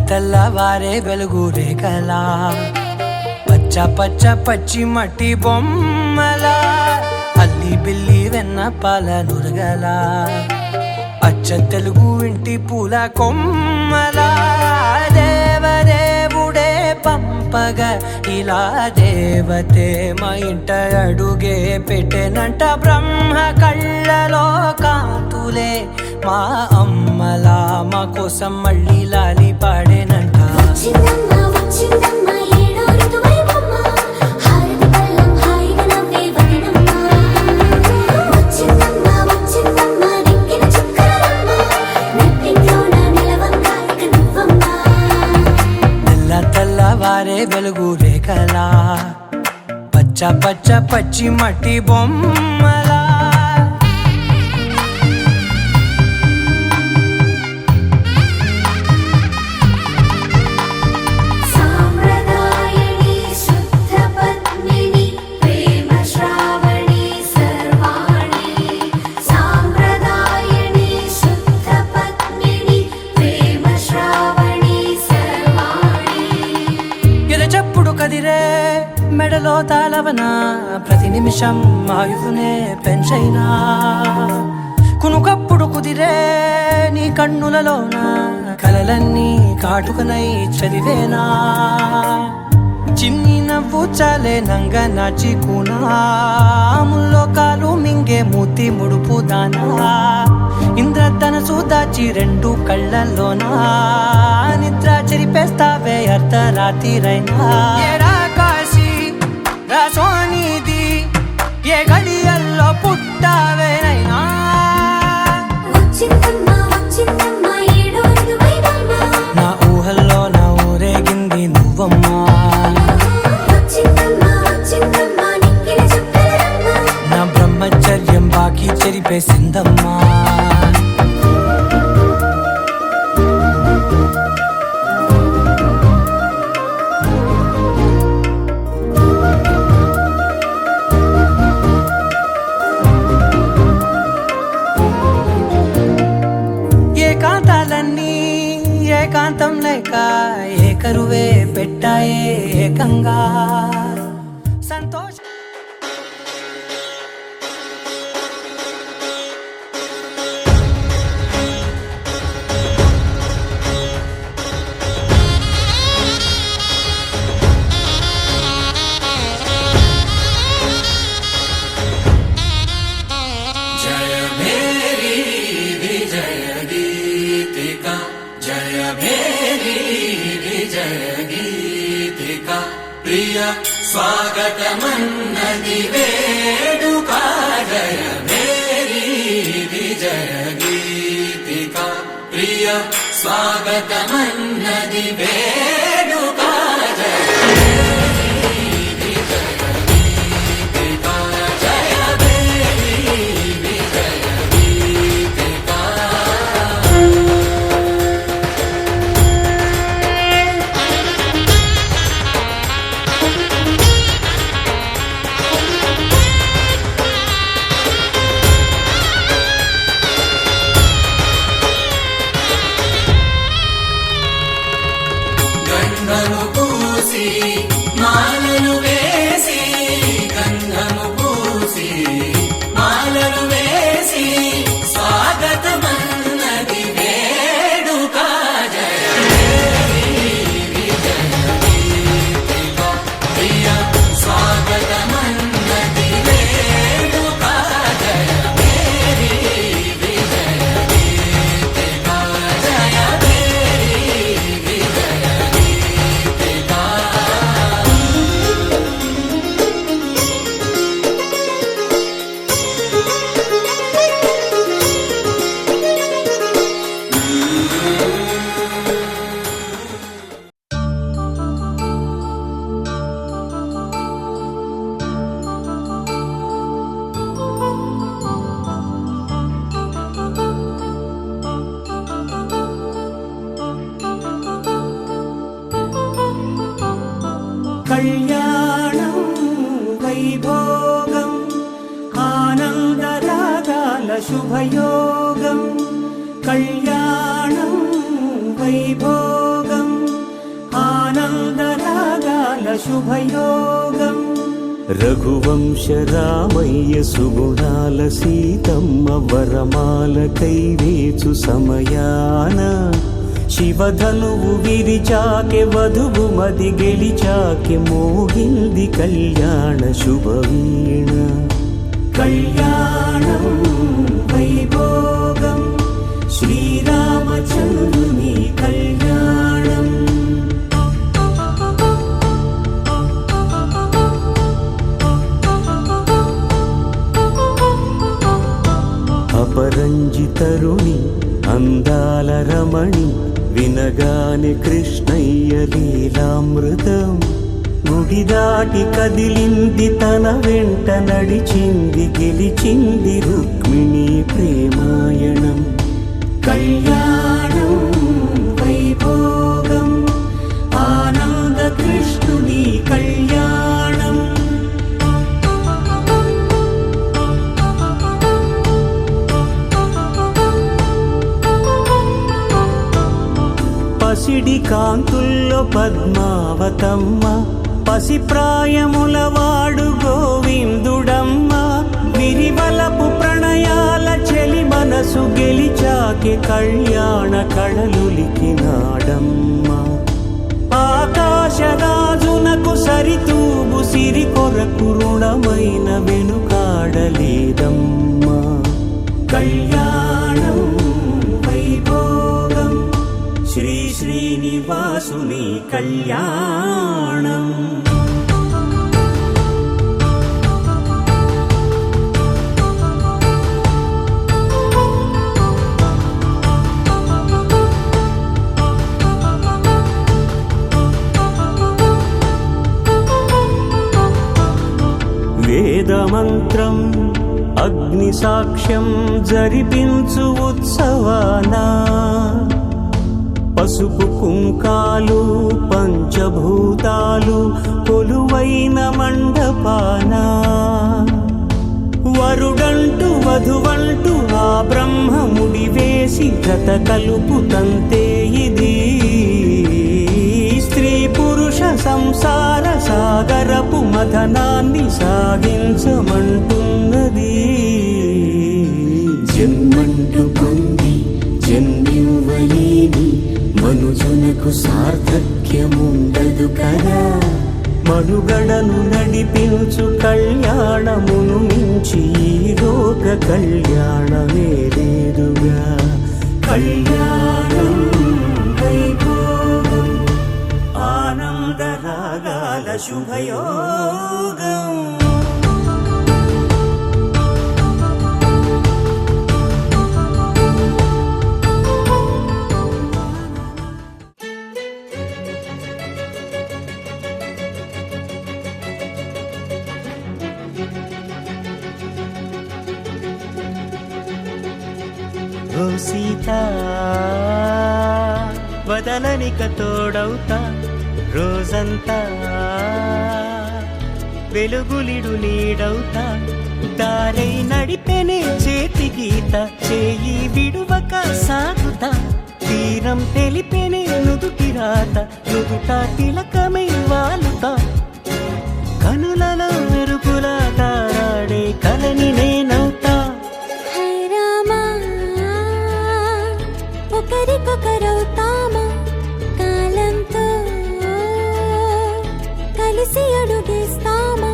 తెల్లవారే వెలుగు రేఖలా పచ్చ పచ్చ పచ్చి మట్టి బొమ్మలా అల్లి బిల్లి వెన్న పాల నురగలా అచ్చ తెలుగు ఇంటి పూల కొమ్మలా దేవదేవుడే పంపగా ఇలా దేవతే మా ఇంట అడుగే పెట్టెనంట బ్రహ్మ కళ్ళలో కాంతులే మా అమ్మలా మా కోసం మళ్ళీ లాలి పాడేనంట తెల్లవారే వెలుగు రేఖలా పచ్చ పచ్చ పచ్చి మట్టి బొమ్మలా కదిరే మెడలో తాళవన ప్రతి నిమిషం ఆయుధునే పెంచైనా కునుకప్పుడు కుదిరే నీ కన్నులలోన కలలన్నీ కాటుకనై చదివేనా చిన్ని నవ్వు చాలే నంగ నాచి కూనాముల్లో కాలు మింగే మూతి ముడుపు దానా ఇంద్రధనసు దాచి రెండు కళ్ళల్లోనా నిద్ర చెరిపేస్తావే అర్ధరాత్రిరైనా కాశీ రాసోనిది ఏ గడియల్లో పుట్టావేనైనా నా ఊహల్లో నా ఊరేగింది నువ్వమ్మా నా బ్రహ్మచర్యం బాకీ చెరిపేసిందమ్మా ఏకాంతాలన్నీ ఏకాంతం లేక ఏకరువే పెట్టాయే ఏకంగా సంతోష ప్రియ స్వాగతమన్నది వేడుక జయ మేరీ విజయ గీతిక ప్రియ స్వాగతమన్నది వేడుక జయ గంధము పూసి మాలలు వేసి గంధము పూసి మాలలు వేసి స్వాగతమన్నది వేడుక జయ ప్రియ స్వాగతమన్నది వేడుక జయ మేరీ విజయ గీతిక జయ కళ్యాణం వైభోగం ఆనందరాగాల శుభయోగం కళ్యాణం వైభోగం శుభయోగం. రఘువంశ రామయ్య సుగుణాల సీతమ్మ వరమాల కైవేచు సమయాన శివధనువు విరిచాకె వధువు మది గెలిచాకె మోగింది కళ్యాణ శుభవీణ. కళ్యాణం వైభోగం శ్రీరామచంద్రుని కళ్యాణం. అపరంజితరుణి అందాల రమణి వినగానే కృష్ణయ్య లీలామృతం. గుడి దాటి కదిలింది తన వెంట నడిచింది గెలిచింది రుక్మిణి ప్రేమాయణం. కళ్యాణం వైభోగం ఆనంద కృష్ణుని కళ్యాణం. పసిడి కాంతుల్లో పద్మావతమ్మ పసిప్రాయముల వాడు గోవిందుడమ్మ. విరివలపు ప్రణయాల చెలి మనసు గెలిచాకే కళ్యాణ కళలులికినాడమ్మ. ఆకాశరాజునకు సరితూబు సిరి కొరకు రుణమైన వెనుకాడలేదమ్మా. కళ్యాణం వైభోగం శ్రీ శ్రీనివాసుని కళ్యాణం. వేదమంత్రం అగ్ని సాక్ష్యం జరిపించు ఉత్సవానా పసుపు కుంకాలు పంచభూతాలు కొలువైన మండపానా. వరుడంటూ వధువంటూ ఆ బ్రహ్మముడి వేసి జత కలుపుతంతే ఇది. స్త్రీ పురుష సంసార సాగరపు మథనాన్ని సాగించమంటున్నది. జన్మంటూ పొంది జన్మివ్వలేని మనుజునకు సార్థక్యముండదు కదా. మనుగడను నడిపించు కళ్యాణమును మించి ఈ లోక కళ్యాణమే లేదుగా. కళ్యాణం వైభోగం ఆనంద రాగాల శుభయోగం. ఓ సీత వదలనిక తోడవుతా రోజంతా వెలుగులిడు నీడవుతా. దారై నడిపెనే చేతి గీత చేయి విడువక సాగుతా. తీరం తెలిపెనే నుదుటి రాత నుదుట తిలకమై వాలుతా. కనులలో మెరుపులా తారాడే కలని నేనవుతా. ఒకరికొకరవుతామా కాలంతో కలిసి అడుగేస్తామా.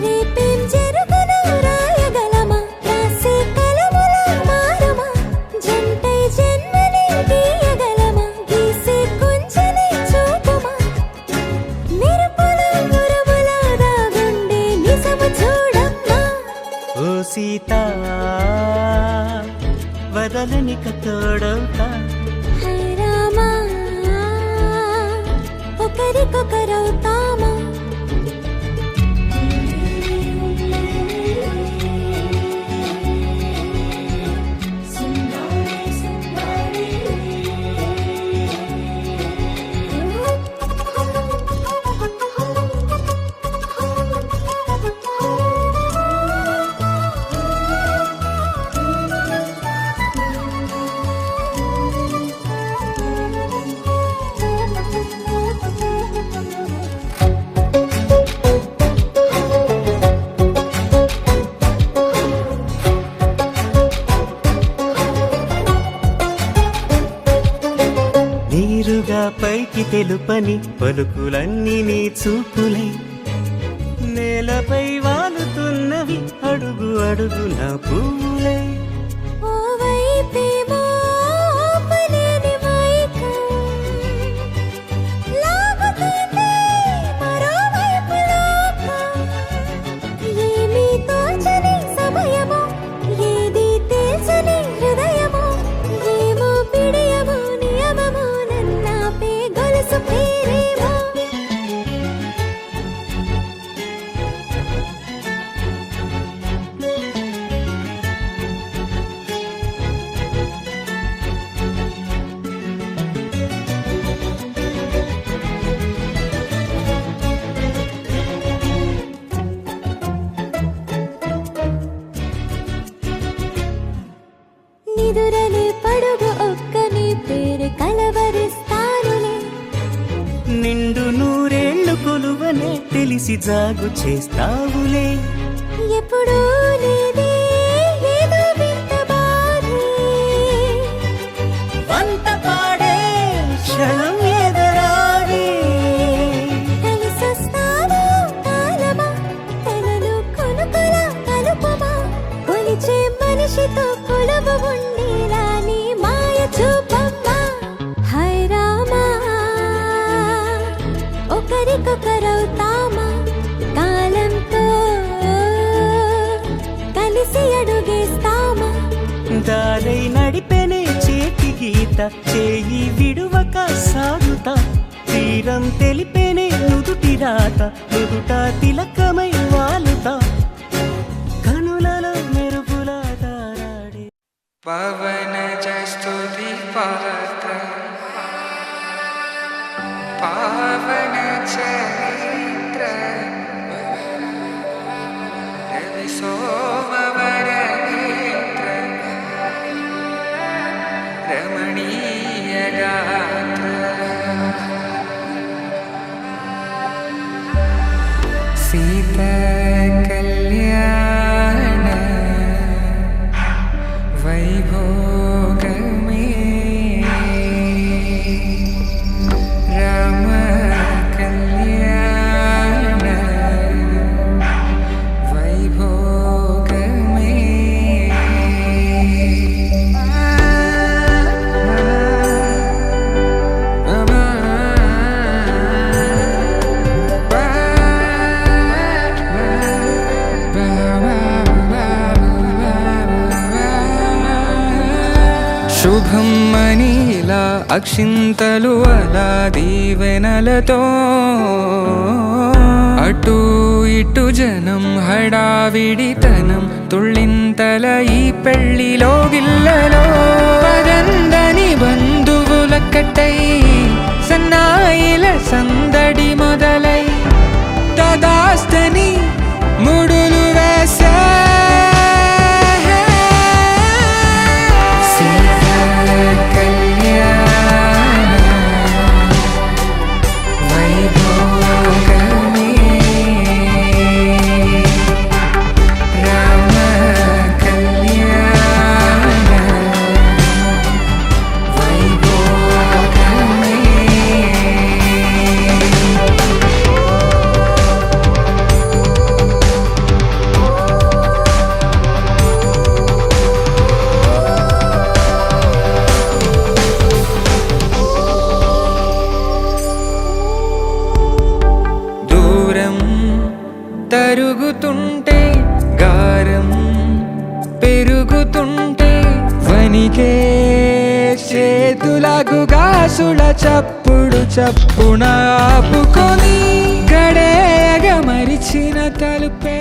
రేపేం జరుగునో రాయగలమా రాసే కలములా మారమా. జంటై జన్మని గీయగలమా గీసే కొంచెనే చూపుమా. మెరుపుల మురముల దాగుండే నిజము చూడమ్మా. ఓ సీత వదలనిక తోడవుతా. హై రామా ఒకరికొకరవుతామా. తెలుపని పలుకులన్నీ నీ చూపులై నేలపై వాలుతున్నవి అడుగు అడుగున పువ్వులై ఓ వైపేమో ఆపలేని మైకం లాగుతుంది మరోవైపు లోకం ఏమీ తోచని సమయమో ఏది తేల్చని హృదయమో ఏమో పిడియమో నియమమో నన్నాపే గొలుసు పేరేమో నిదురలే పడుగు ఒక్కని పేరు కలవరిస్తానులే నిండు నూరేళ్లు కొలువనే తెలిసి జాగు చేస్తావులే ఎప్పుడూ లేదే ఏదో వింత బాధే వంత పాడే క్షణం ఎదరాడే కలిసొస్తావా కాలమా తనలో కొనుకలా కలుపమా కొలిచే మనిషితో కొలువ ఉండేలా నీ మాయ చూపమ్మా హై రామా ఒకరికొకరవుతామా కాలంతో కలిసి అడుగేస్తామా దారై నడిపెనే చేతి గీత చేయి విడువక సాగుతా తీరం తెలిపెనే నుదుటి రాత నుదుట తిలకమై వాలుతా కనులలో మెరుపుల దారాడే పవన జస్తుతి పాత్ర పావన చరిత్ర రవి సోమవర నేత్ర రమణీయ గాత్ర సీత కళ్యాణ వైభోగమే రామ కళ్యాణ వైభోగమే శుభం మనీలా అక్షింతలు అలా దీవెనలతో అటు ఇటు జనం హడావిడితనం తుళ్ళింతల ఈ పెళ్లిలో గిల్లలో పదందని బంధువులక్కటై సన్నాయిల సందడి మొదలై తదాస్తని ముడులు వేసే తరుగుతుంటే గారం పెరుగుతుంటే వనికే చేతులకు గాసుల చప్పుడు చప్పున ఆపుకొని గడేగ మరిచిన తలుపే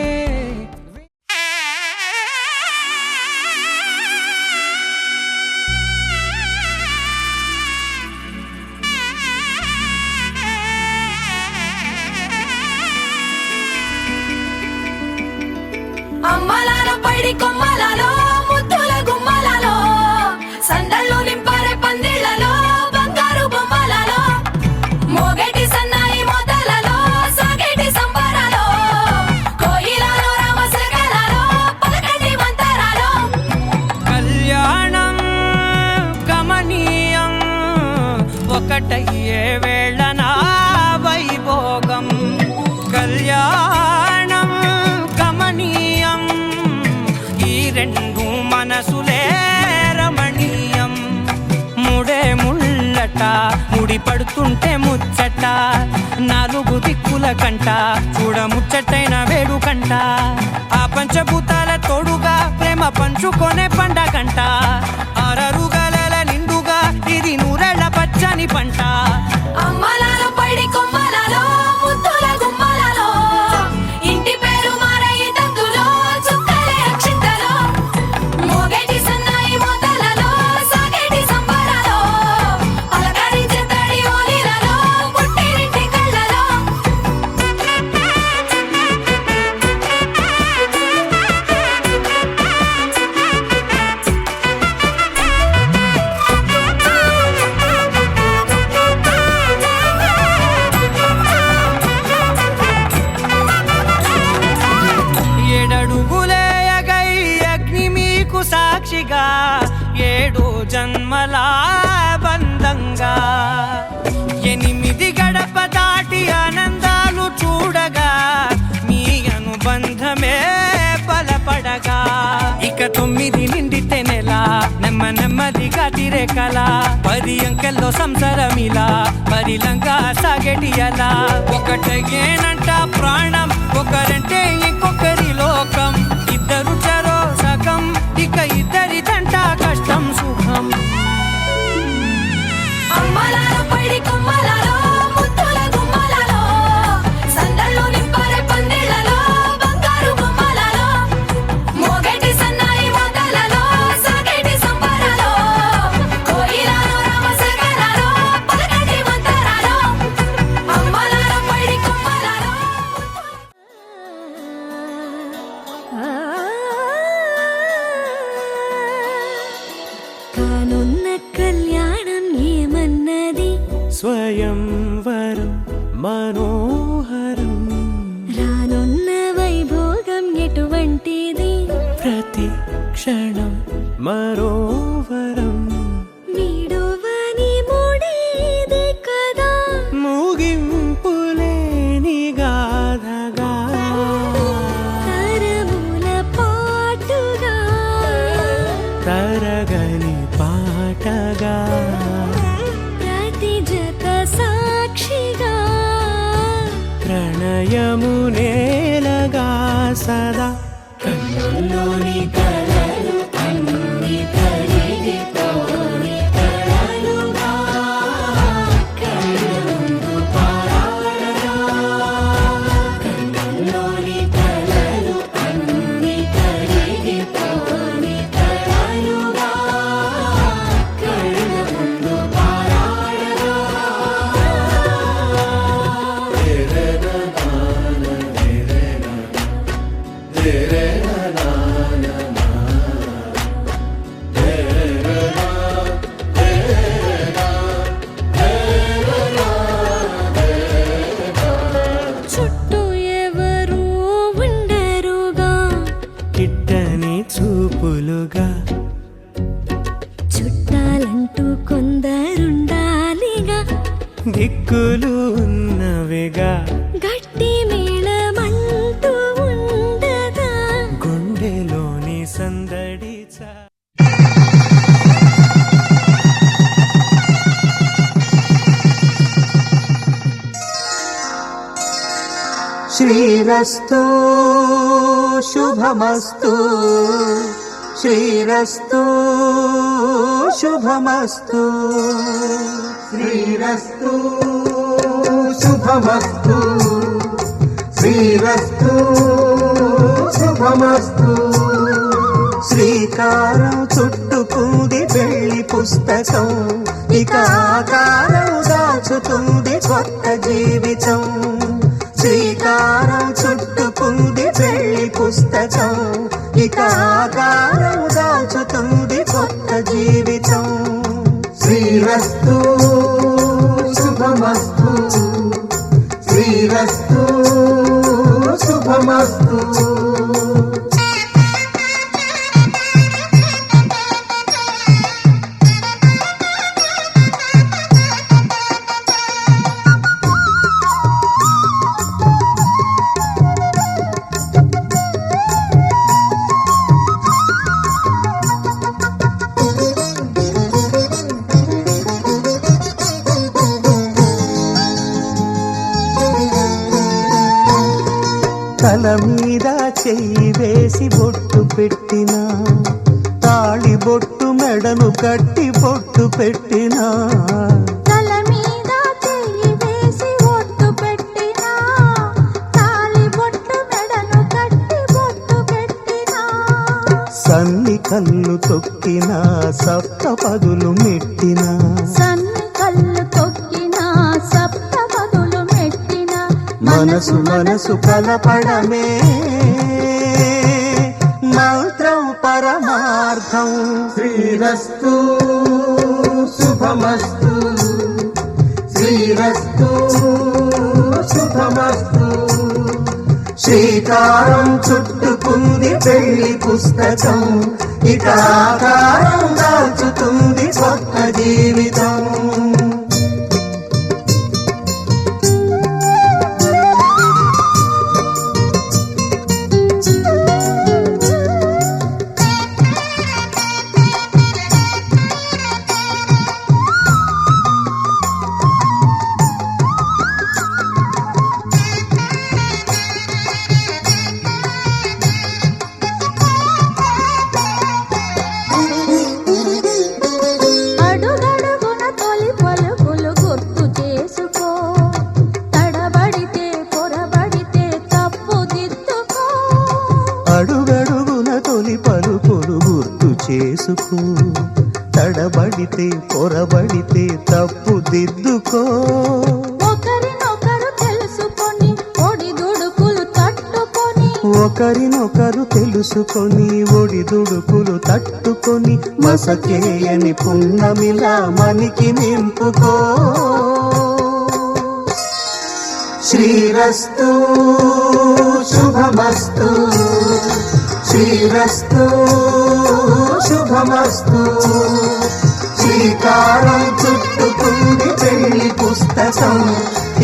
అమ్మలాల పైడి కొమ్మలలో ముద్దుల గుమ్మలలో సందళ్ళు నింపారే పందిళ్లలో బంగారు బొమ్మలలో మోగేటి సన్నాయి మోతలలో సాగేటి సంబరాలో కోయిలలో రామశకలలో పలకటి మంతరాలో కళ్యాణం గమనీయం ఒకటయ్యే వేళ ఆడుతుంటే ముచ్చట నాలుగు దిక్కుల కంట చూడ ముచ్చటైన వేడుకంట ఆ పంచభూతాల తోడుగా ప్రేమ పంచుకొనే పండగంట ఆరరుగల నిండుగా ఇది నూరెళ్ళ పచ్చని పంట అమ్మలాలో పడి కొమ్మలలో ముద్దుల గుమ్మలలో ఇంటి పేరు మారయి తందులో చుక్కలే అక్షింతలో మోగేటి సన్నాయి మోతలలో సాగేటి సంబరాలో పలకరించే తడి ఓలిలలో పుట్టినింటి కళ్ళలో ఏడడుగులేయగై అగ్ని మీకు సాక్షిగా 7 జన్మల బంధంగా 8 గడప దాటి ఆనందాలు చూడగా మీ అనుబంధమే బలపడగా ఇక 9 నిండితే నెల నెమ్మదిగా తిరే కల 10 అంకెల్లో సంసారమిలా పరిలంగా సాగేటి అలా ఒకటేనంట ప్రాణం ఒకరంటే ఇంకొకరి లోకం ఇద్దరు చరో సగం ఇక ఇద్దరిదంట కష్టం సుఖం అమ్మలాలో పడి కొమ్మలలో ముద్దుల గుమ్మలలో సందళ్ళు నింపరే పందిళ్ళలో బంగారు గుమ్మలలో మోగేటి సన్నాయి మోతలలో సాగేటి సంబరాలో కోయిలలో రామసగనాలో పలకటి మంతరాలో అమ్మలాలో పడి కొమ్మలలో కానున్న కళ్యాణం ఏమన్నది స్వయంవరం మనోహరం రానున్న వైభోగం ఎటువంటిది ప్రతి క్షణం మరోవరం వీడువని మూడేది కదా ముగింపులేని గాథగా తరముల పాటుగా తరగని పాటగా ప్రతి జత సాక్షిగా ప్రణయము నేలగా సదా కన్నుల్లోని కలలు అన్ని కరిగిపోని కలలుగా కళ్ళ ముందు పారాడగా కన్నుల్లోని కలలు అన్ని కరిగిపోని కలలుగా కళ్ళ ముందు పారాడగా చుట్టూ ఎవరు ఉండరుగా కిట్టని చూపులుగా చుట్టాలంటూ కొందరుండాలిగా దిక్కులు ఉన్నవిగా గట్టి మేళమంటూ ఉండగా గుండెలోని సందడి శ్రీరస్తు శుభమస్తు శ్రీరస్తు శుభమస్తు శ్రీరస్తు శుభమస్తు శ్రీరస్తు శుభమస్తు శ్రీకారం చుట్టుకుంది పెళ్లి పుస్తకం ఇక ఆకారం దాచుతుంది కొత్త జీవితం శ్రీకారం చుట్టుకుంది పెళ్లి పుస్తకం ఇక ఆకారం దాచుతుంది కొత్త జీవితం శ్రీరస్తు శుభమస్తు శ్రీరస్తు శుభమస్తు మీద చెయ్యి వేసి బొట్టు పెట్టినా తాళి బొట్టు మెడను కట్టి బొట్టు పెట్టినా తల మీద చెయ్యి వేసి ఒట్టు పెట్టినా తాళి బొట్టు మెడను కట్టి బొట్టు పెట్టినా సన్ని కళ్ళు తొక్కినా సప్త పదులు మెట్టినా సన్ని కళ్ళు తొక్కినా సప్త పదులు మెట్టినా మనసు మనసు కలపడమే మంత్రం పరమార్థం శ్రీరస్తు శుభమస్తు శ్రీరస్తు శుభమస్తు శ్రీకారం చుట్టుకుంది పెళ్లి పుస్తకం ఇక ఆకారం దాల్చుతుంది కొత్త జీవితం అడుగడుగున తొలి పలుకులు గుర్తు చేసుకో తడబడితే పొరబడితే తప్పు దిద్దుకో అడుగడుగున తొలి పలుకులు గుర్తు చేసుకో తడబడితే పొరబడితే తప్పు దిద్దుకో ఒకరినొకరు తెలుసుకొని ఒడిదుడుకులు తట్టుకొని ఒకరినొకరు తెలుసుకొని ఒడిదుడుకులు తట్టుకొని మసకేయని పున్నమిలా మనికి నింపుకో శ్రీరస్తు శుభమస్తు శ్రీరస్తు శుభమస్తు శ్రీకారం చుట్టుకుంది పెళ్లి పుస్తకం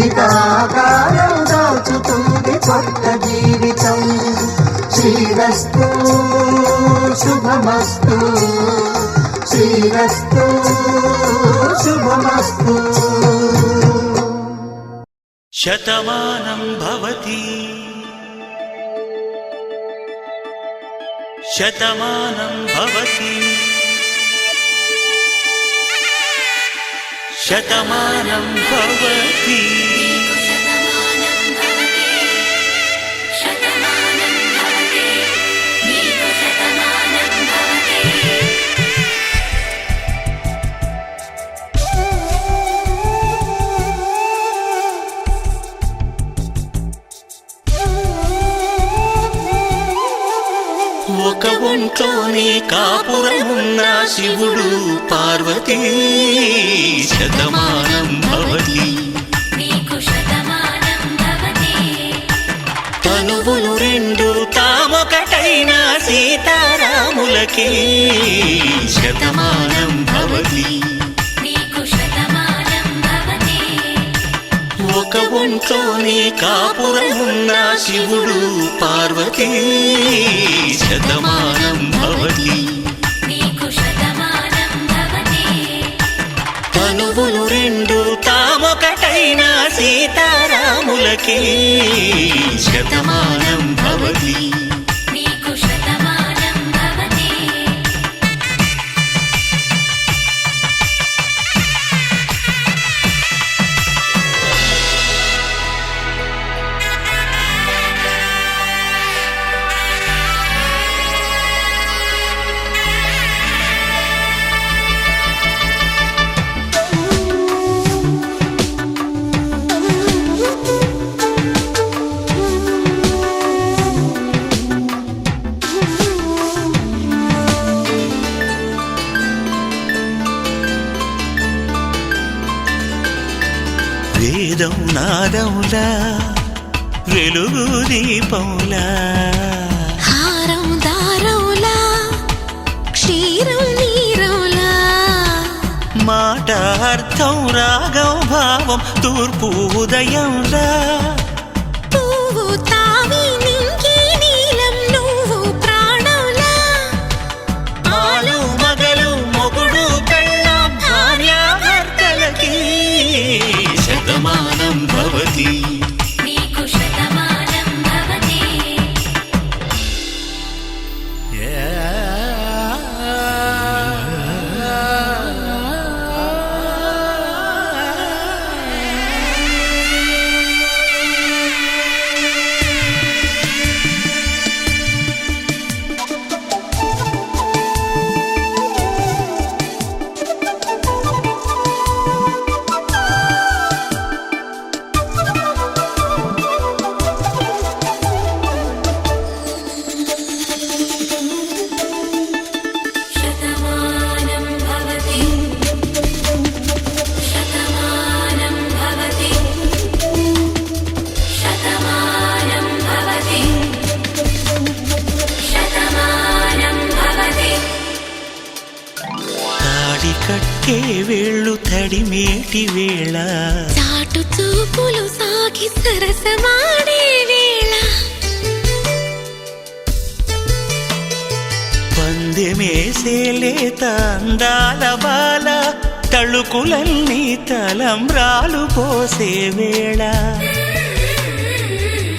ఇక ఆకారం దాచుతుంది కొత్త జీవితం శ్రీరస్తు శుభమస్తు శ్రీరస్తు శుభమస్తు శతమానం భవతి శతమానం భవతి శతమానం భవతి ఒక ఒంట్లోనే కాపురమున్న శివుడు పార్వతీ శతమానం భవతి తనువులు రెండు తామొకటైన సీతారాములకి శతమానం భవతి ఒక ఒంట్లోనే కాపురమున్న శివుడు పార్వతీ శతమానం భవతి తనువులు రెండు తామొకటైన సీతారాములకి శతమానం భవతి వేదం నాదములా వెలుగు దీపములా హారం దారవులా క్షీరం నీరవులా మాట అర్థం రాగం భావం తూర్పు ఉదయంలా పువ్వు తావి నింగి నీలం నువ్వు ప్రాణంలా ఆలు మగలు మొగుడు పెళ్ళాం భార్యాభర్తలకి శతమానం భవతి తాకే వేళ్ళు తడిమేటి వేళ చాటు చూపులు సాగి సరసమాడే వేళ పందెమేసే లేత అందాల బాల తళుకులన్నీ తలంబ్రాలు పోసే వేళ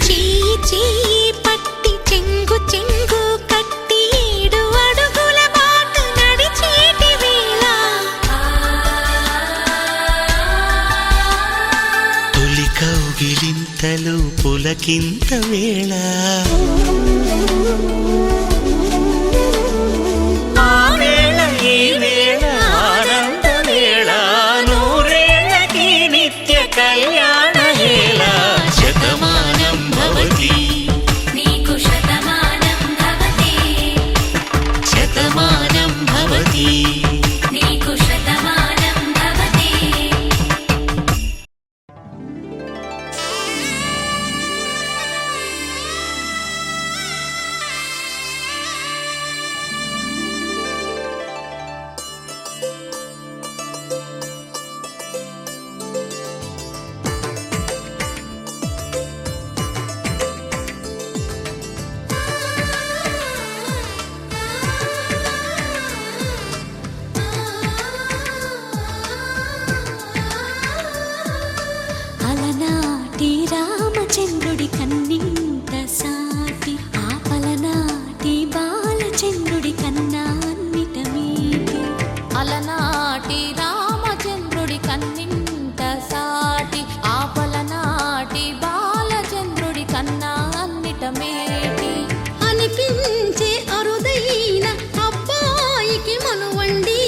చెయ్యి చెయ్యి పట్టి చెంగు చెంగు కట్టి 7 అడుగుల బాటు నడిచేటి వేళ తొలి కౌగిలింతలు పులకింత వేళ ఆ వేళ ఈ వేళ ఆనంద వేళ నూరేళ్ళకి నిత్య కళ్యాణ వేళ శతమానం భవతి నీకు శతమానం భవతి శతమానం భవతి నీకు శతమానం భవతి అలనాటి రామచంద్రుడి కన్నింత సాటి ఆపలనాటి బాలచంద్రుడి కన్నా అన్నిట మీటి అలనాటి రామచంద్రుడి కన్నింత సాటి ఆపలనాటి బాలచంద్రుడి కన్నా అన్నిట మేటి అనిపించే అరుదైన అబ్బాయికి మనువండి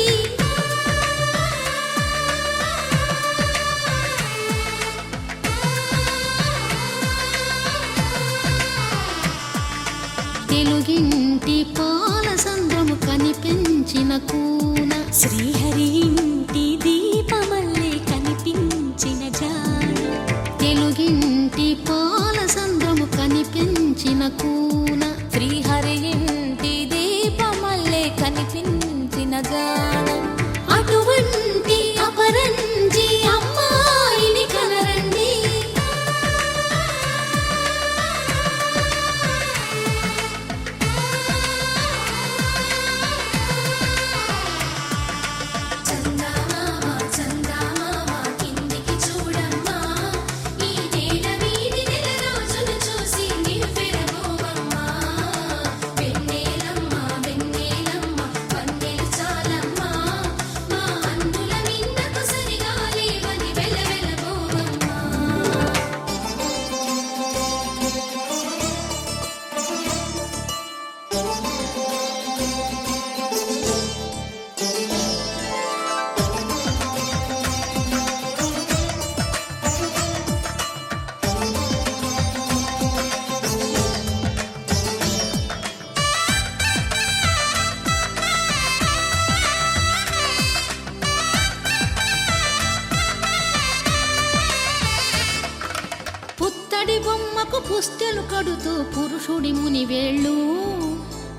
తెలుగింటి పాల సంద్రము కనిపించిన కూన శ్రీహరి ఇంటి దీపమల్లే కనిపించిన జాన తెలుగింటి పాల సంద్రము కనిపించిన కూన శ్రీహరి ఇంటి దీపమల్లే కనిపించిన జాన అటువంటి అపరంజి అమ్మాయిని కనరండి చందమామ చందమామ కిందికి చూడమ్మా ఈ నేల వీధి నెల రోజులు చూసి నివ్వెరబోవమ్మా వెన్నెలమ్మ వెన్నెలమ్మ వన్నెలు చాలమ్మా మా అందుల మిన్నకు సరిగా లేవని వెలవెలబోవమ్మా పుత్తడి బొమ్మకు పుస్తెలు కడుతూ పురుషుడి ముని వేళ్ళు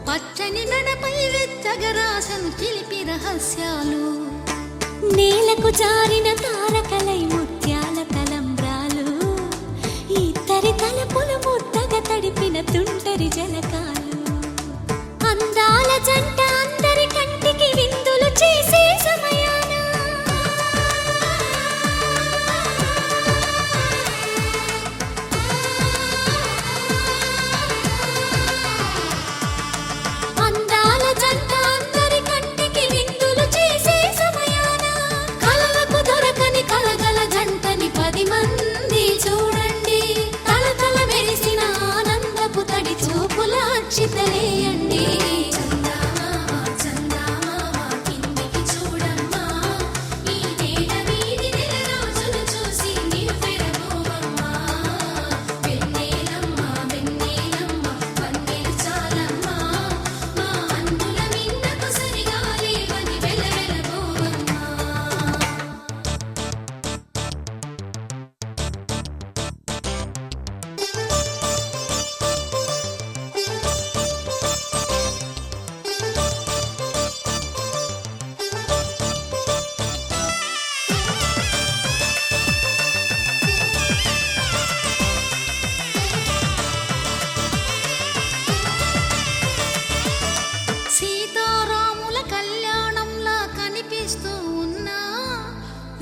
పచ్చని మెడపై వెచ్చగరాసను చిలిపి రహస్యాలు నేలకు జారిన తారకలై ముత్యాల తలంబ్రాలు ఇద్దరి తలపులు ముద్దగా తడిపిన తుంటరి జలకాలు అందాల జంట అందరి కంటికి విందులు చేసే సమయాన అందాల జంట అందరి కంటికి విందులు చేసే సమయాన కలలకు దొరకని కలగల జంటని 10 మంది చూడండి తలతల మెరిసిన ఆనందపు తడి చూపుల అచ్చితలేయండి చందమామ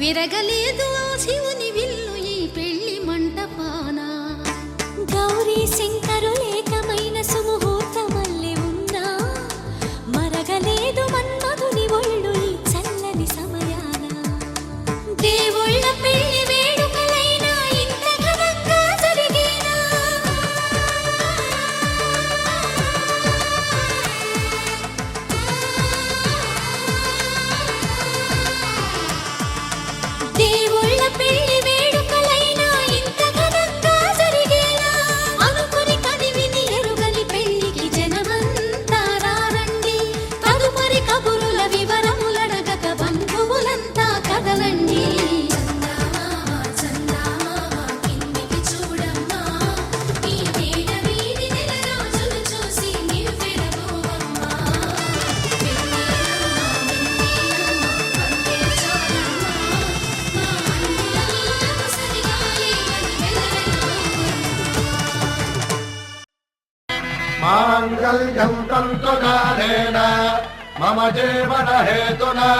విరగలేదు ఆ శివుని విల్లు ఈ పెళ్లి మంటపాన. గౌరీ శంకరులేకమైన సుముహూర్తమల్లె ఉన్నా మరగలేదు మన్మధుని ఒళ్ళు ఈ చల్లని సమయాన. దేవుళ్ళ పెళ్లి వేడుకలైనా ఇంత ఘనంగా జరిగేనా? దేవుళ్ళ పెళ్లి వేడుకలైనా ఇంత ఘనంగా జరిగేనా? అనుకుని కనివిని ఎరుగని పెళ్లికి జనమంతా రారండి. తదుపరి కబురుల వివరములడగక బంధువులంతా కదలండి. చందమామ చందమామ కిందికి చూడమ్మా, ఈ వేళ వీధి నెల రోజులు చూసి నీవు విరబోవమ్మా. మాంగళ్యం తంతుకారేణ మమ జీవన హేతునా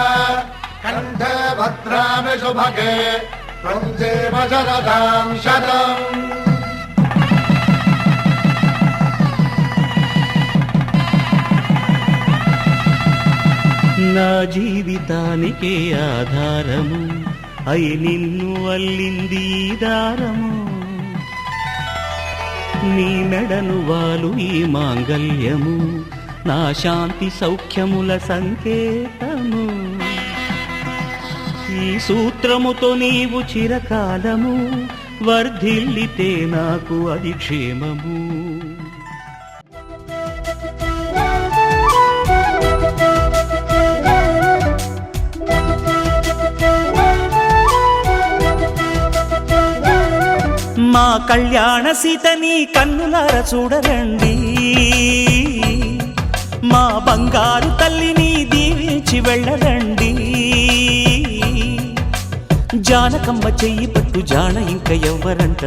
కంఠే భద్రామి శుభగే త్వం జీవ శరదాం శతం. నా జీవితానికే ఆధారము అయి నిన్ను అల్లింది ఈ దారము. నీ మెడను వాలు ఈ మాంగల్యము నా శాంతి సౌఖ్యముల సంకేతము. ఈ సూత్రముతో నీవు చిరకాలము వర్ధిల్లితే నాకు అది క్షేమము. మా కళ్యాణ సీతని కన్నులార చూడరండి, మా బంగారు తల్లిని దీవించి వెళ్ళరండి. జానకమ్మ చెయ్యి పట్టు జాన ఇంక ఎవ్వరంట,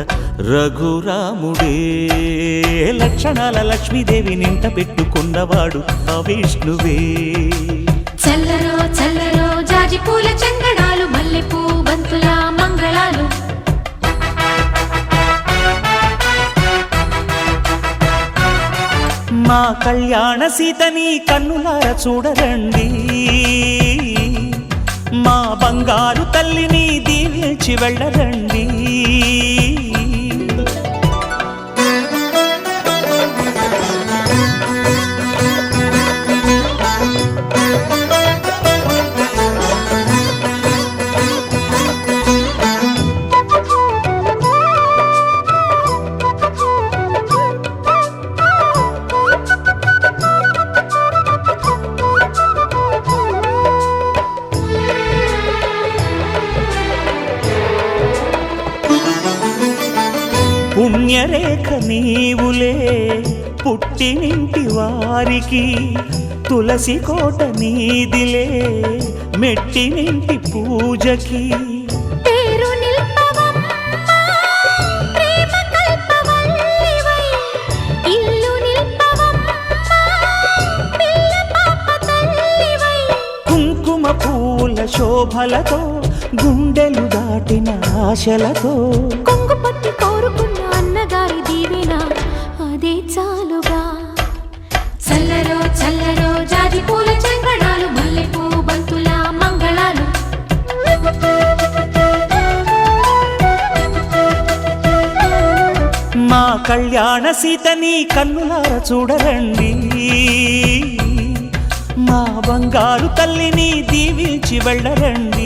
రఘురాముడే లక్షణాల లక్ష్మీదేవి నింట పెట్టుకున్నవాడు ఆ విష్ణువే. చల్లరో చల్లరో జాజి పూల చంగడాలు, మల్లెపూ బంతుల మంగళాలు. మా కళ్యాణ సీతని కన్నులార చూడరండి, మా బంగారు తల్లిని దీవించి వెళ్ళరండి. పుణ్యరేఖ నీవులే పుట్టినింటి వారికి, తులసి కోట నీదిలే మెట్టినింటి పూజకి. పేరు నిల్పవమ్మా ప్రేమ కల్పవల్లివై, ఇల్లు నిల్పవమ్మా పిల్ల పాప తల్లివై. కుంకుమ పూల శోభలతో గుండెలు దాటిన ఆశలతో, కొంగు పట్టి కోరుకున్న అన్నగారి దీవెన అదే చాలుగా. చల్లరో చల్లరో జాజి పూల చంగడాలు, మల్లెపూ బంతుల మంగళాలు. మా కళ్యాణ సీతని కన్నులార చూడరండి, మా బంగారు తల్లిని దీవించి వెళ్ళరండి.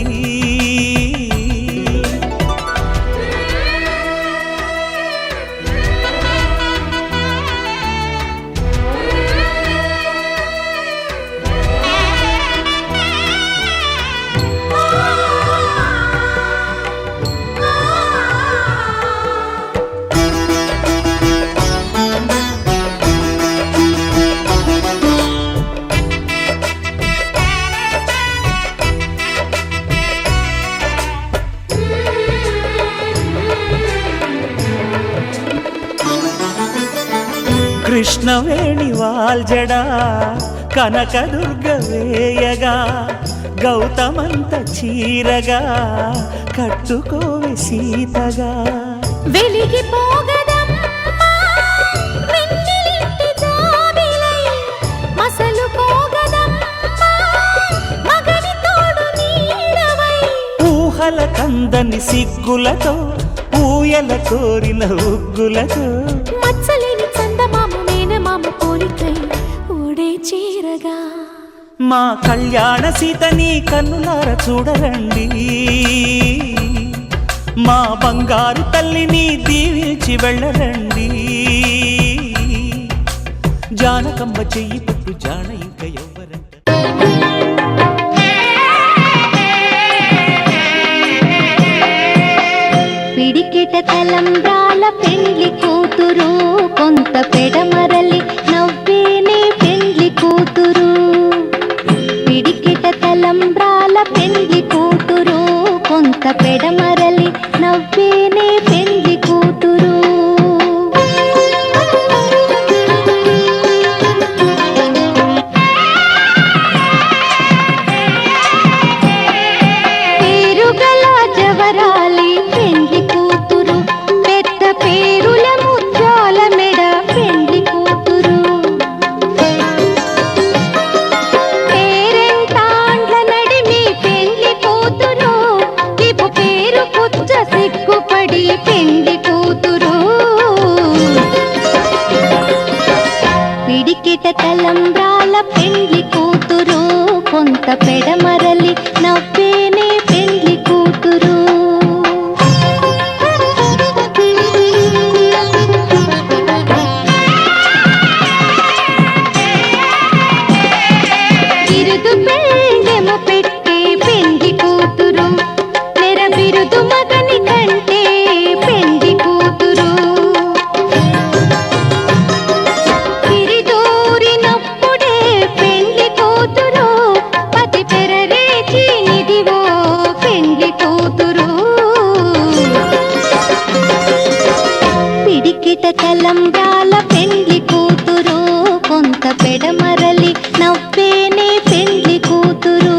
కృష్ణవేణి వాల్జడా కనకదుర్గ వేయగా గౌతమంత చీరగా కట్టుకోవే సీతగా వెలిగిపోగదమ్మా వెన్నెలింటి జాబిలై మసలుకోగదమ్మా మగని తోడు నీడవై ఊహల కందని సిగ్గులతో ఊయల కోరిన ఉగ్గులతో మచ్చలేని చందమామ మేనమామ పోలికై ఓడే చీరగా మా కళ్యాణ సీతని కన్నులార చూడరండి మా బంగారు తల్లిని దీవించి వెళ్ళరండి జానకమ్మ చెయ్యి పట్టు జాన ఇంక ఎవ్వరంట పిడికిట తలంబ్రాల పెండ్లి కూతురు కొంత పెడమరలి నవ్వేనే పెండ్లి కూతురు పిడికిట తలంబ్రాల పెండ్లి కూతురు కొంత పెడమరలి నవ్వేనే పెండ్లి కూతురు పేరుగల జవరాలి పెండ్లి కూతురు పెద్ద పేరుల ముత్యాల మెడ పెండ్లి కూతురు పేరెంటాండ్ల నడిమి పెండ్లి కూతురు ఇపు పేరు పుచ్చ సిగ్గుపడి పెండ్లి కూతురు పిడికిట తలంబ్రాల పెండ్లి కూతురు కొంత పెడమరలి నవ్వేనే పెండ్లి కూతురు బిరుదు పెండెమ పెట్టే పెండ్లి కూతురు నెర బిరుదు మగని కంటే పెండ్లి కూతురు తిరిదూరినప్పుడే పెండ్లి కూతురు పతి పెరరేచి నిదివో పెండ్లి కూతురు పిడికిట తలంబ్రాల పెండ్లి కూతురు కొంత పెడమరలి నవ్వేనే పెండ్లి కూతురు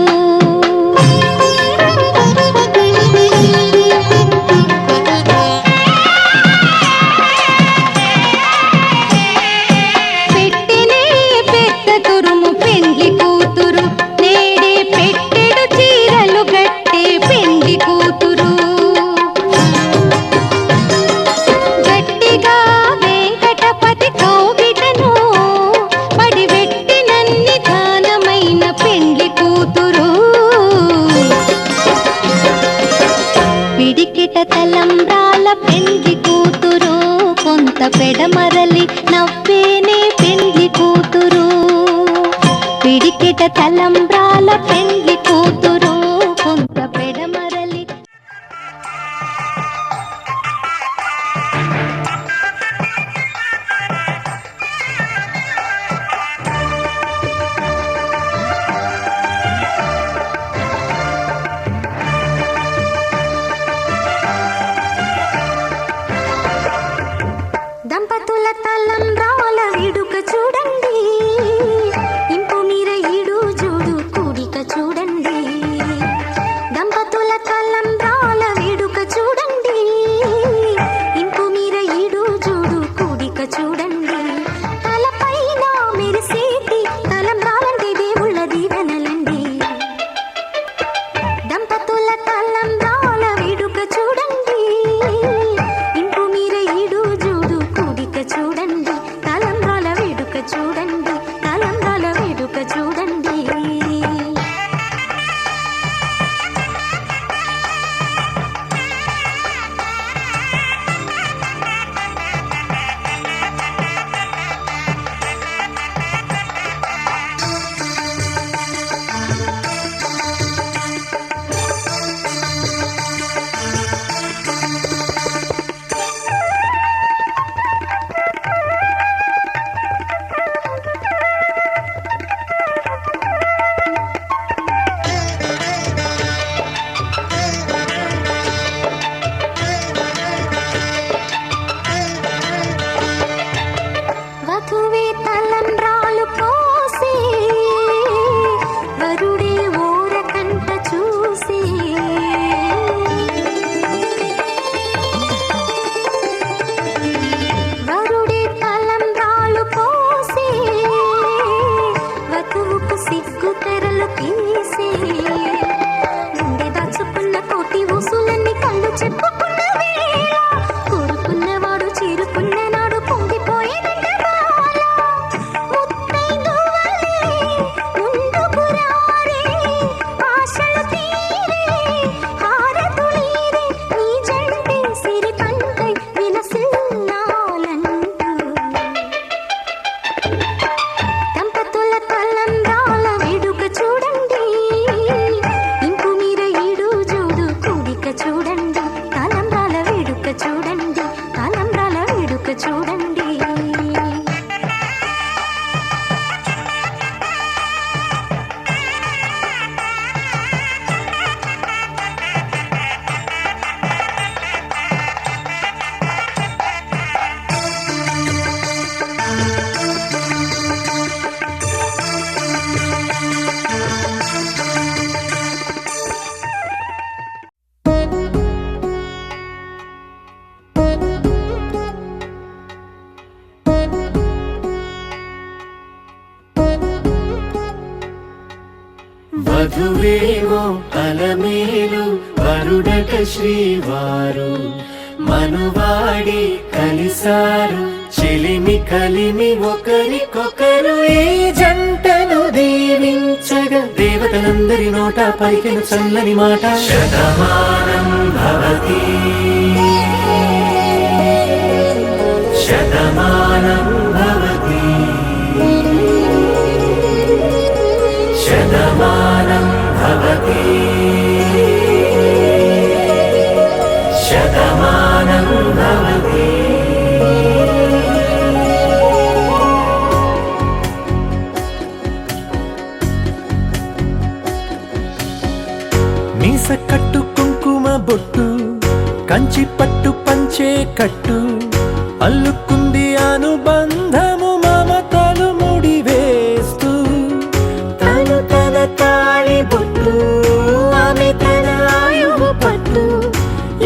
పెట్టెనే పెద్ద తురుము పెండ్లి కూతురు నేడే పెట్టెడు చీరలు గట్టే పెండ్లి కూతురు గట్టిగా వెంకటపతి కౌగిటను పడివెట్టినన్ని దానమైన పెండ్లి కూతురు పిడికిట తలంబ్రాల పెండ్లి కూతురు కొంత పెడమరలి నవ్వేనే పెండ్లి కూతురు పిడికిట తలంబ్రాల పెండ్లి కూతురు కొంత పెడమరలి దంపతుల తలంబ్రాల విడుక చూడండి ఇంపు మీర ఈడు చూడు వధువేమో అలమేలు వరుడట శ్రీవారు మనువాడి కలిసారు చెలిమి కలిమి ఒకరికొకరు ఈ జంటను దీవించగా దేవతలందరి నోట పలికెను చల్లని మాట శతమానం భవతి శతమానం భవతి శతమానం భవతి శతమానం భవతి. మీస కట్టు కుంకుమ బొట్టు కంచి పట్టు పంచే కట్టు అల్లుకుంది అనుబంధము మమతలు ముడివేస్తూ తను తన తాళి బొట్టు ఆమె తన ఆయువు పట్టు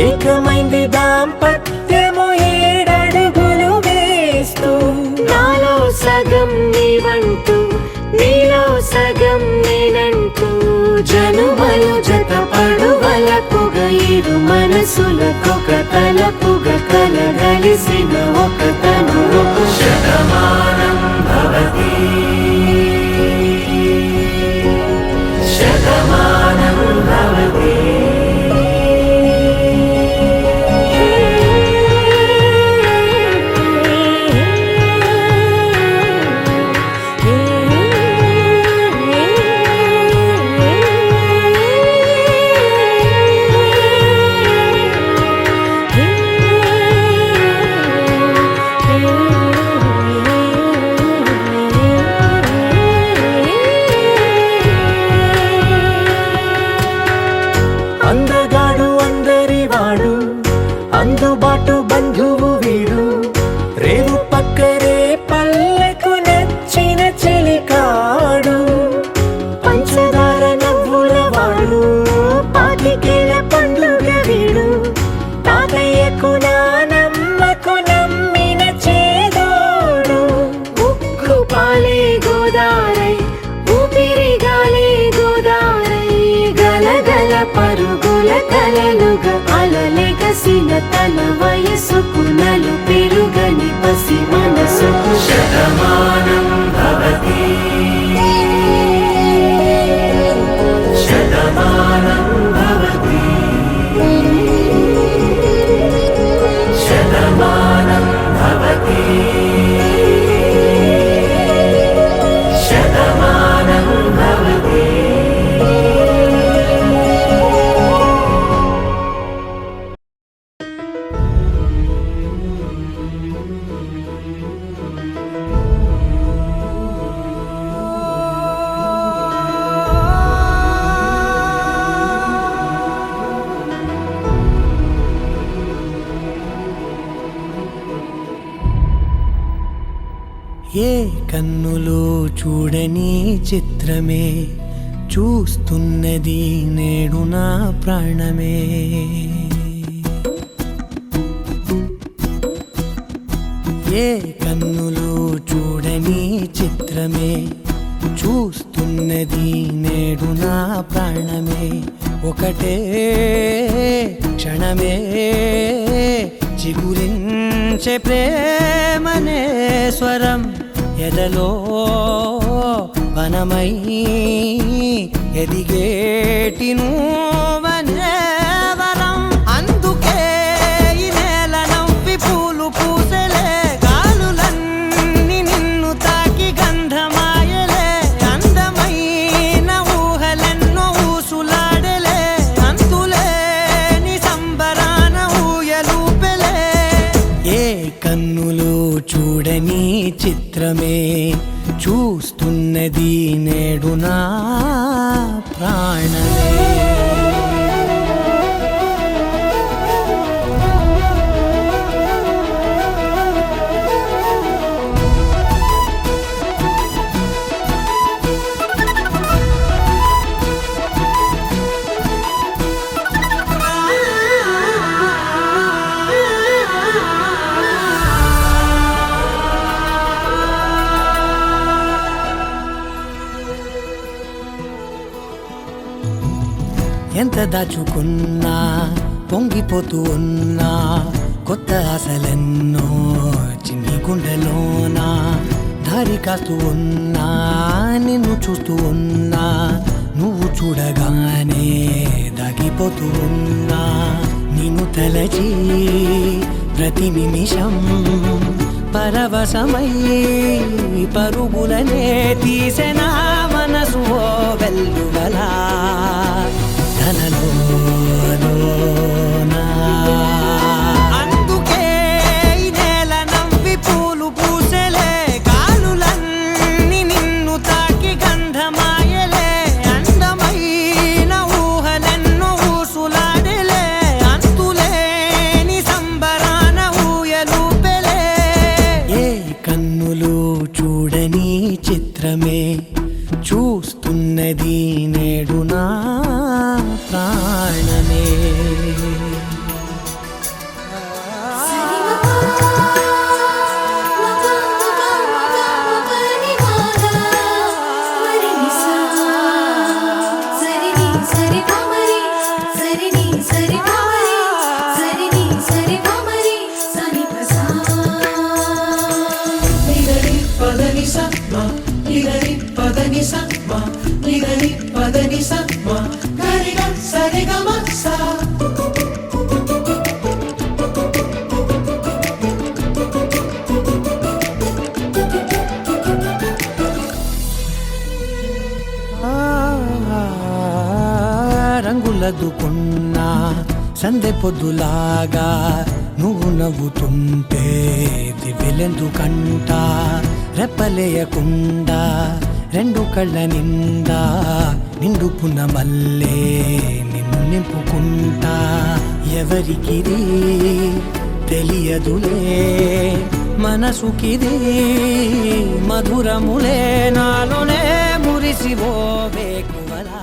ఏకమైంది దాంపత్యము 7 అడుగులు వేస్తూ నాలో సగం నీవంటూ నీలో సగం నేనంటూ జనుమలు జతపడు వలపుగ ఇరు మనసులకొక తలపుగ కలగలిసిన ఒక తను శతమానం భవతి శతమానం భవతి. అందగాడు అందరివాడు అందుబాటు బంధువు వీడు రేవు పక్కరే పల్లెకు నచ్చిన చెలికాడు పంచదార నవ్వుల వాడు పాతికేల పండుగ వీడు తాతయ్యకు నానమ్మకు నమ్మిన చేదోడు ఉక్కు పాలే గోదారై ఊపిరిగాలే గోదారై గలగల పరుగుల కలలుగా అలలెగసిన తన వయసుకు నలు పెరుగని పసి మనసుకు శతమానం భవతి శతమానం భవతి శతమానం భవతి శతమానం భవతి. ఏ కన్నులో చూడని చిత్రమే చూస్తున్నది నేడు నా ప్రాణమే ఏ కన్నులో చూడని చిత్రమే చూస్తున్నది నేడు నా ప్రాణమే ఒకటే క్షణమే చిగురించే ప్రేమనే స్వరం ఎదలో వనమై ఎదిగేటి నువ్వనే వరం అందుకే ఈ నేల నవ్వి పూలు పూసలే గాలులన్నీ నిన్ను తాకి గంధమాయలే అందమైన ఊహలెన్నో ఊసులాడలే అంతులేని సంబరాన ఊయలూపెలే ఏ కన్నులో చూడని చిత్రమే చూస్తున్నది నేడు నా ప్రాణమే. ఎంత దాచుకున్నా పొంగిపోతూ ఉన్నా కొత్త ఆశలెన్నో చిన్ని గుండెలోనా దారి కాస్తూ ఉన్నా నిన్ను చూస్తూ ఉన్నా నువ్వు చూడగానే దాగిపోతూ ఉన్నా నిన్ను తలచి ప్రతి నిమిషం పరవశమై పరుగులనే తీసెనా మనసు ఓ వెల్లువలా తనలోనా అందుకే ఈ నేల నవ్వి పూలు పూసెలే కాలులన్నీ నిన్ను తాకి గంధమాయలే అందమైన ఊహలెన్నో ఊసులాడలే అంతులేని సంబరాన ఊయలూపెలే ఏ కన్నులు చూడని చిత్రమే చూస్తున్నది నేడు నా ప్రాణమే రంగులదుకున్నా సందె పొద్దులాగా నువ్వు నవ్వుతుంటే దివ్యలెందుకంట రెప్పలేయకుండా రెండు కళ్ళ నిండా నిండుకున్న మల్లే నిన్ను నింపుకుంటా ఎవరికిది తెలియదులే మనసుకిది మధురములే నాలోనే మురిసివో వేకువలా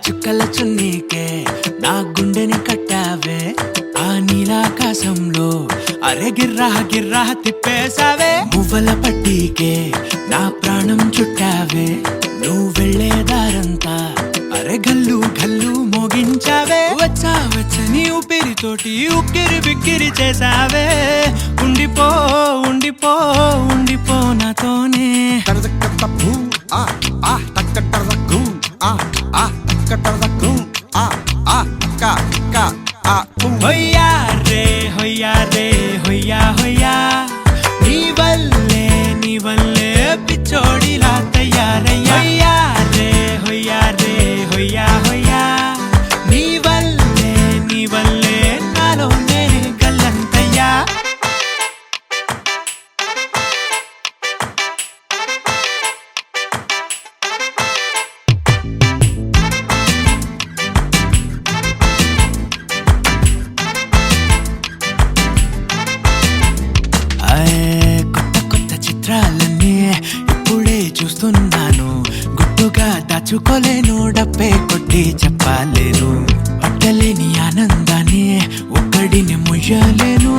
చుక్కల చున్నీకే నా గుండెని కట్టావే ఆ నీలాకాశంలో అరే గిర్రా గిర్రా తిప్పేశావే మువ్వల పట్టీకే నా ప్రాణం చుట్టావే నువ్వు వెళ్ళే దారంతా అరే గల్లు గల్లు మోగించావే వచ్చా వచ్చని ఊపిరితోటి ఉక్కిరి బిక్కిరి చేసావే ఉండిపో ఉండిపో ఉండిపో నాతోనే హొయ్యా రే హొయ్యా రే హొయ్యా హొయ్యా నీ వల్లే పిచ్చోడిలా తయారయ్యా హొయ్యా రే హొయ్యా రే హొయ్యా హొయ్యా నీ వల్లే నాలో నేనే గల్లంతయ్యా కొత్త చిత్రాలన్నీ ఇప్పుడే చూస్తున్నాను గుట్టుగా దాచుకోలేను డబ్బే కొట్టి చెప్పలేను పట్టలేని ఆనందాన్ని ఒక్కడిని ముయ్యలేను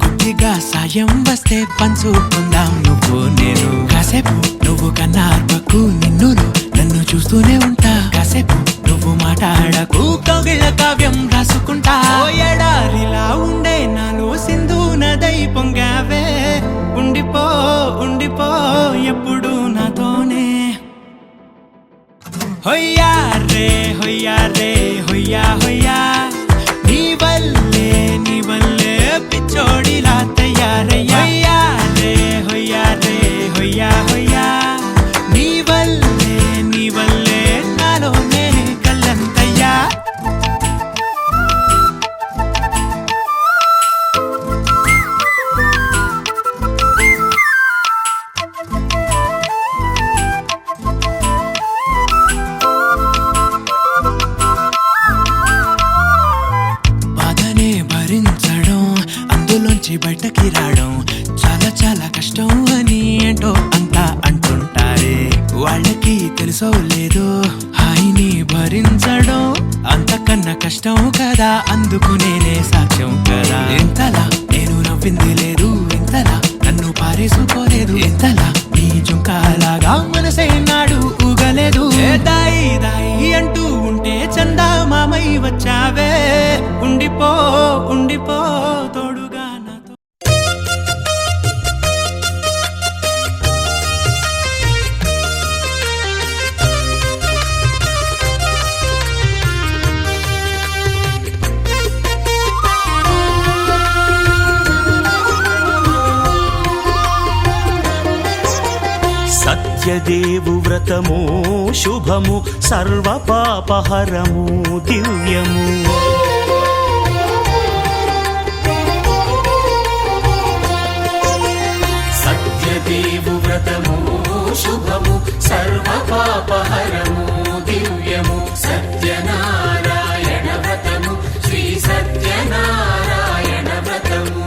కొద్దిగా సాయం వస్తే పంచుకుందాం నువ్వు నేను కాసేపు నువ్వు కన్నార్పకు నిన్ను నన్ను చూస్తూనే ఉంటా కాసేపు నువ్వు మాట్లాడకు కౌగిళ్ళ కావ్యం రాసుకుంటా ఎడారిలా ఉండే నాలో సింధు నదై పొంగావే ఉండిపో ఉండిపో ఎప్పుడు నాతోనే హొయ్యా రే హొయ్యా రే హొయ్యా హొయ్యా నీ వల్లే పిచ్చోడిలా తయారయ్యా హొయ్యా రే హొయ్యా రే హొయ్యా హొయ్యా నీ వల్లే నాలో నేనే గల్లంతయ్యా ఇష్టం కదా, అందుకు నేనే సాక్ష్యం కదా. ఎంతలా నేను నవ్వింది లేదు, ఎంతలా నన్ను పారేసుకోలేదు, ఎంతలా నీ జుంకాలాగా మనసే నాడు ఊగలేదు. దాయి దాయి అంటూ ఉంటే చందా మామై వచ్చావే, ఉండిపో ఉండిపో తోడుగా నాతో. సత్యదేవు వ్రతము శుభము, సర్వ పాపహరము దివ్యము. సత్యదేవు వ్రతము శుభము, సర్వ పాపహరము దివ్యము. సత్యనారాయణ వ్రతము, శ్రీ సత్యనారాయణ వ్రతము.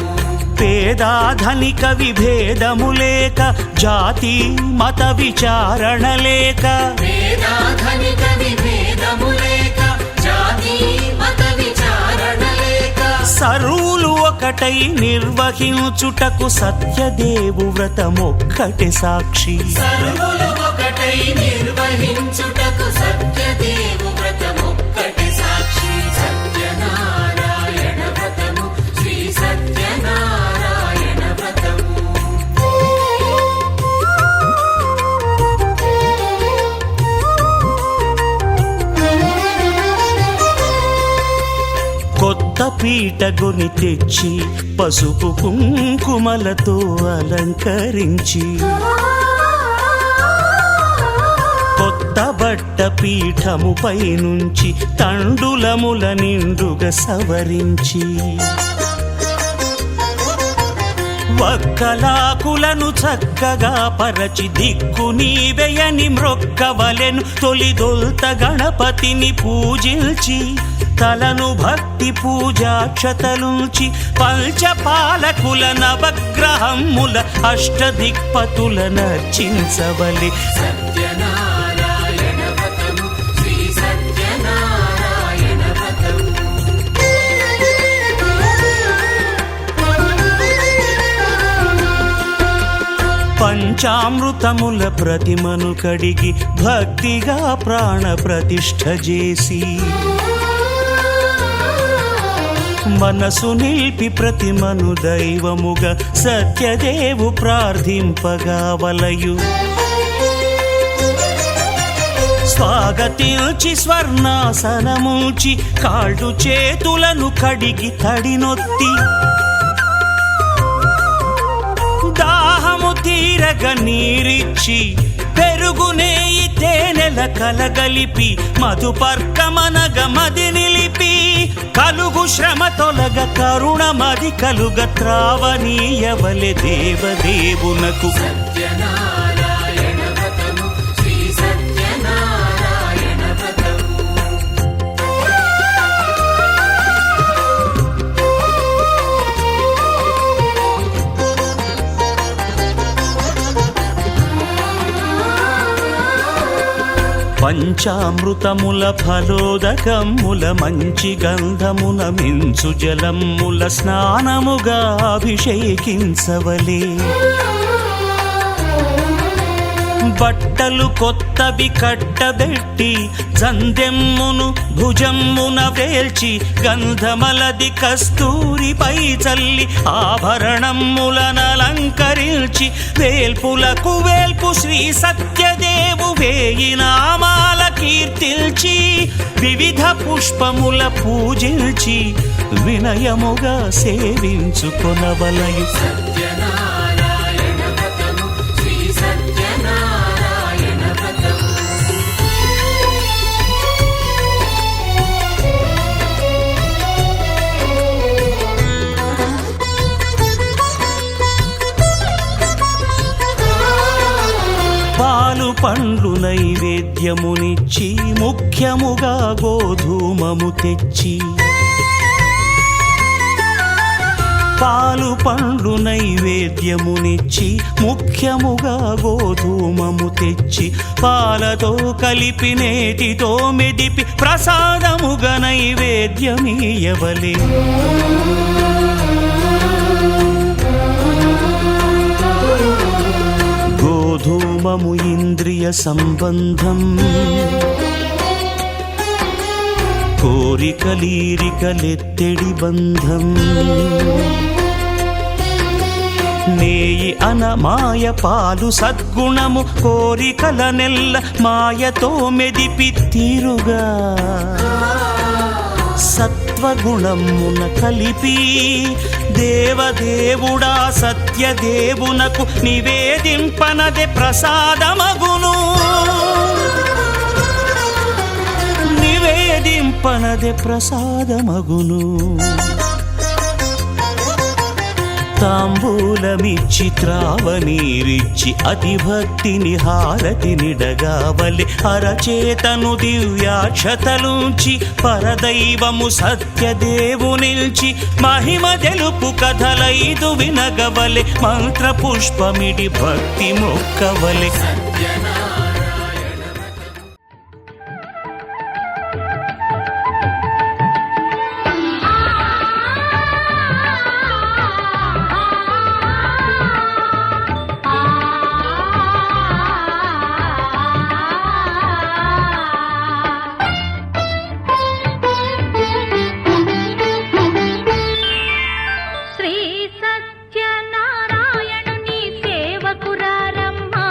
పేదాధనిక విభేదము లేక, జాతి మత విచారణ లేక, వేదాధనిక విభేదము లేక, జాతి మత విచారణ లేక, సర్వులు ఒకటై నిర్వహించుటకు సత్యదేవు వ్రతమొక్కటి సాక్షి. సర్వులు ఒకటై నిర్వహించుటకు సత్యదేవు వ్రతమొక్కటి సాక్షి. సత్యనారాయణ వ్రతము, శ్రీ సత్యనారాయణ వ్రతము. కొత్త పీటగొని తెచ్చి పసుపు కుంకుమలతో అలంకరించి, కొత్త బట్ట పీఠముపై నుంచి తండులముల నిండుగా సవరించి, వక్కలాకులను చక్కగా పరచి దిక్కు నీవెయని మ్రొక్కవలెను. తొలిదొల్త గణపతిని పూజించి, తలను భక్తి పూజాక్షతలుంచి, పంచపాలకుల నవగ్రహముల అష్టదిక్పతుల నర్చించవలె. సత్యనారాయణ వ్రతము, శ్రీ సత్యనారాయణ వ్రతము. పంచామృతముల ప్రతిమను కడిగి భక్తిగా ప్రాణ ప్రతిష్ఠ చేసి, మనసు నిలిపి ప్రతిమను దైవముగా సత్యదేవు ప్రార్థింపగా వలయు. స్వాగతించి స్వర్ణాసనముంచి, కాళ్ళు చేతులను కడిగి తడినొత్తి, దాహము తీరగ నీరిచ్చి, పెరుగు నేయి తేనెల కలగలిపి, మధుపర్కమనగ మది నిలిపి, కలుగు శ్రమ తొలగ కరుణ మది కలుగ త్రావనీయవలె దేవదేవునకు. సత్యనారాయణ వ్రతము, శ్రీ సత్యనారాయణ వ్రతము. పంచామృతముల ఫలోదకముల మంచి గంధమున మించు జలముల స్నానముగా అభిషేకించవలే. బట్టలు కొత్తవి కట్టబెట్టి, జందెమ్మును భుజమ్మున వేల్చి, గంధమలది కస్తూరిపై చల్లి, ఆభరణములనలంకరించి, వేల్పులకు వేల్పు శ్రీ సత్యదేవు వేయి నామాల కీర్తిల్చి, వివిధ పుష్పముల పూజించి, వినయముగా సేవించుకొనవలయు. సత్యనారాయణ వ్రతము, శ్రీ సత్యనారాయణ వ్రతము. పాలు పండ్లు నైవేద్యమునిచ్చి, ముఖ్యముగా గోధూమము తెచ్చి, పాలు పండ్లు నైవేద్యమునిచ్చి, ముఖ్యముగా గోధూమము తెచ్చి, పాలతో కలిపి నేతితో మెదిపి, ప్రసాదముగా నైవేద్యం నైవేద్యమీయవలే గోధూమము ఇంద్రియ సంబంధం కోరికలీరికలెత్తెడి బంధం నేయి అనమాయ పాలు సద్గుణము కోరికల నెల్ల మాయతో మెదిపి తీరుగా సత్వగుణమున కలిపి దేవదేవుడా సత్యదేవునకు నివేదింపనదే ప్రసాదమగును నివేదింపనదే ప్రసాదమగును తాంబూలమిచ్చి త్రావనీరిచ్చి అతిభక్తిని హారతినిడగావలి అరచేతను దివ్యాక్షతలుంచి పరదైవము సత్యదేవునిల్చి మహిమ తెలుపు కథలైదు వినగవలె మంత్ర పుష్పమిడి భక్తి మొక్కవలె శ్రీ సత్యనారాయణుని సేవకురారమ్మా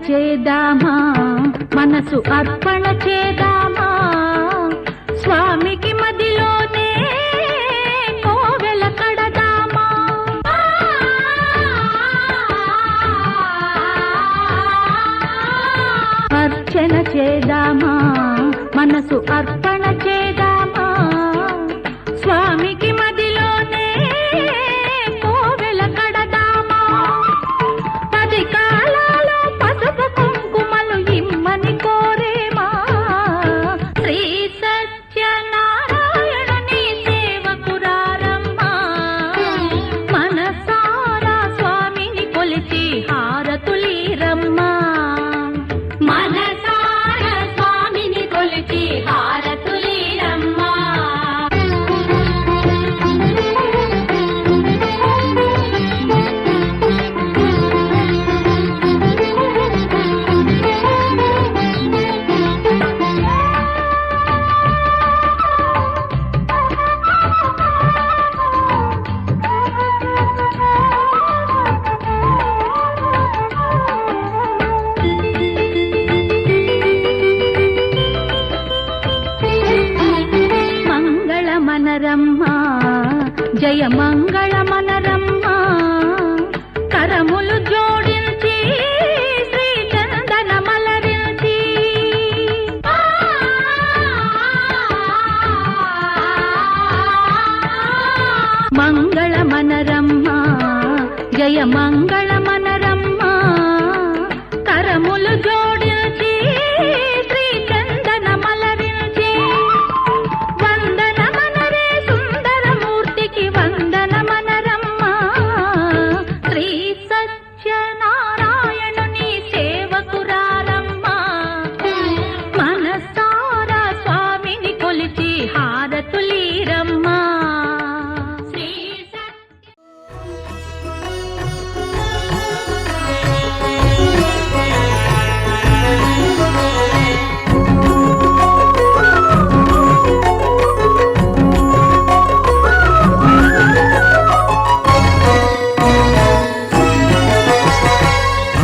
చేద్దామా మనసు అర్పణ చేద్దామా స్వామికి మదిలోనే కోవెల కడదామా అర్చన చేద్దామా మనసు అర్పణ చేద్దామా స్వామికి మదిలోనే కోవెల కడదామా 10 కాలాలో పసుపు కుంకుమలు ఇమ్మని కోరేమా శ్రీ సత్యనారాయణుని సేవకురారమ్మా మనసారా స్వామిని కొలిచి హారతులీరమ్మా మనసారా స్వామిని కొలిచి హారతులీరమ్మా మంగళమనరమ్మా జయ మంగళమనరమ్మా కరములు జోడించి శ్రీ చందన మలరించి మంగళమనరమ్మా జయ మంగళమనరమ్మా కరములు జోడించి శ్రీ చందన మలరించి వందనమనరే సుందరమూర్తికి వందనమనరమ్మా శ్రీ సత్యనారాయణుని సేవకురారమ్మా మనసారా స్వామిని కొలిచి హారతులీరమ్మా శ్రీ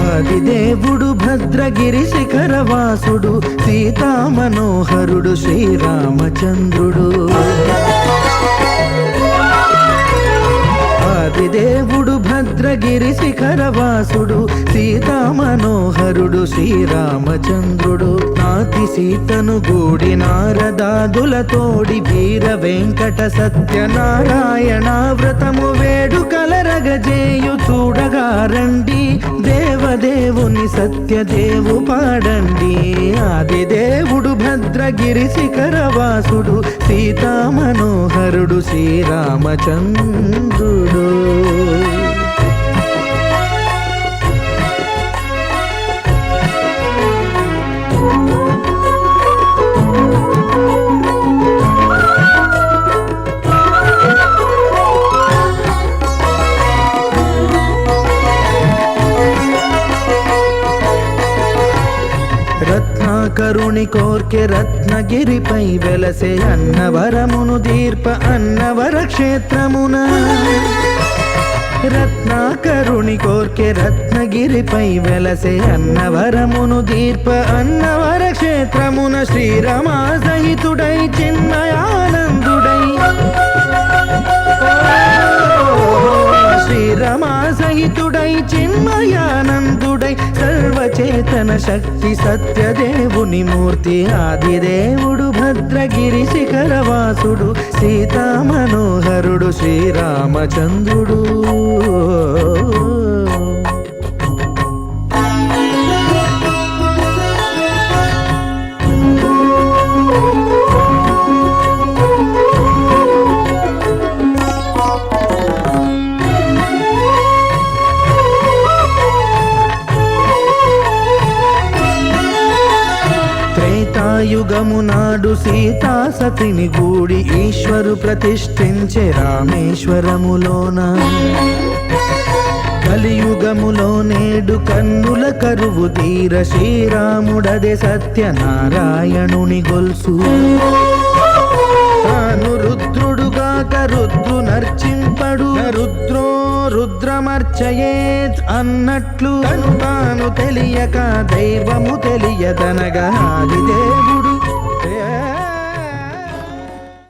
ఆదిదేవుడు భద్రగిరి శిఖరవాసుడు సీతామనోహరుడు శ్రీరామచంద్రుడు ఆదిదేవుడు భద్రగిరి శిఖరవాసుడు సీతామనోహరుడు శ్రీరామచంద్రుడు నాతి సీతను గూడి నారదాదులతోడి వీర వెంకట సత్యనారాయణ వ్రతము వేడుకలరగజేయు చూడగా రండి దేవదేవుని సత్యదేవు పాడండి ఆదిదేవుడు భద్రగిరి శిఖరవాసుడు సీతామనోహరుడు శ్రీరామచంద్రుడు రత్నాకరుని కోర్కె రత్నగిరిపై వెలసే అన్నవరమును దీర్ప అన్నవర క్షేత్రమున రత్నాకరుని కోర్కె రత్నగిరిపై వెలసే అన్నవరమును దీర్ప అన్నవర క్షేత్రమున శ్రీరమా సహితుడై చిన్మయానందుడై శ్రీరమా సహితుడై చిన్మయానందుడై సర్వచేతన శక్తి సత్యదేవుని మూర్తి ఆదిదేవుడు భద్రగిరి శిఖరవాసుడు సీతామనోహరుడు శ్రీరామచంద్రుడు త్రేతాయుగము నాడు సీతా సతిని గూడి ఈశ్వరు ప్రతిష్ఠించే రామేశ్వరములోన కలియుగములో నేడు కన్నుల కరువు తీర శ్రీరాముడదే సత్యనారాయణుని గొల్సు తాను రుద్రుడుగాక రుద్రు నర్చింపడు రుద్రో రుద్ర దైవమర్చయేత్ అన్నట్లు తను తాను తెలియక దైవము తెలియదనగా ఆదిదేవుడు